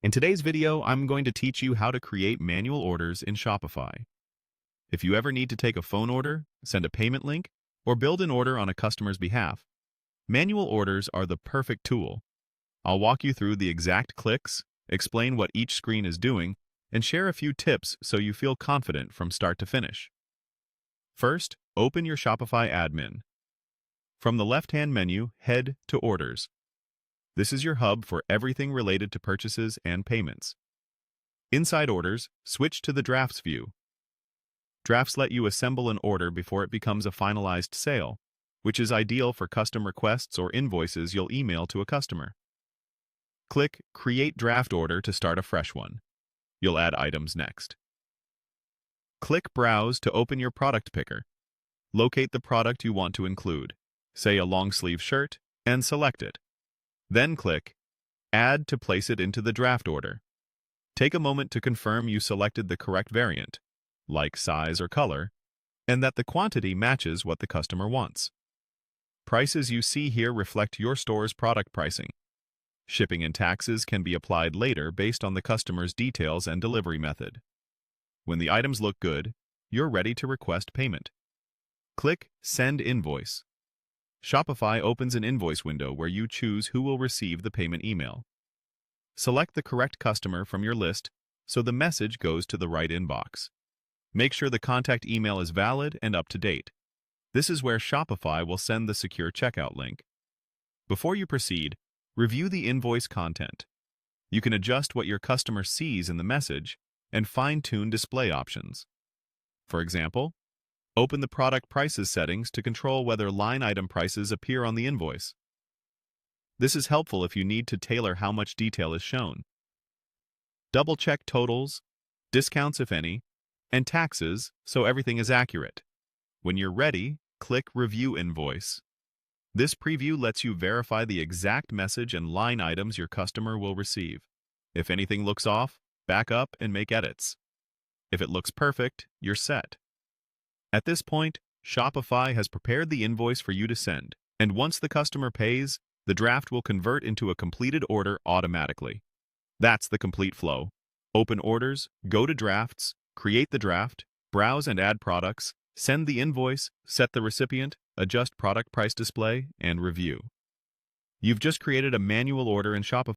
In today's video, I'm going to teach you how to create manual orders in Shopify. If you ever need to take a phone order, send a payment link, or build an order on a customer's behalf, manual orders are the perfect tool. I'll walk you through the exact clicks, explain what each screen is doing, and share a few tips so you feel confident from start to finish. First, open your Shopify admin. From the left-hand menu, head to Orders. This is your hub for everything related to purchases and payments. Inside Orders, switch to the Drafts view. Drafts let you assemble an order before it becomes a finalized sale, which is ideal for custom requests or invoices you'll email to a customer. Click Create Draft Order to start a fresh one. You'll add items next. Click Browse to open your product picker. Locate the product you want to include, say a long-sleeve shirt, and select it. Then click Add to place it into the draft order. Take a moment to confirm you selected the correct variant, like size or color, and that the quantity matches what the customer wants. Prices you see here reflect your store's product pricing. Shipping and taxes can be applied later based on the customer's details and delivery method. When the items look good, you're ready to request payment. Click Send Invoice. Shopify opens an invoice window where you choose who will receive the payment email. Select the correct customer from your list so the message goes to the right inbox. Make sure the contact email is valid and up to date. This is where Shopify will send the secure checkout link. Before you proceed, review the invoice content. You can adjust what your customer sees in the message and fine-tune display options. For example, open the product prices settings to control whether line item prices appear on the invoice. This is helpful if you need to tailor how much detail is shown. Double-check totals, discounts if any, and taxes so everything is accurate. When you're ready, click Review Invoice. This preview lets you verify the exact message and line items your customer will receive. If anything looks off, back up and make edits. If it looks perfect, you're set. At this point, Shopify has prepared the invoice for you to send, and once the customer pays, the draft will convert into a completed order automatically. That's the complete flow. Open Orders, go to Drafts, create the draft, browse and add products, send the invoice, set the recipient, adjust product price display, and review. You've just created a manual order in Shopify.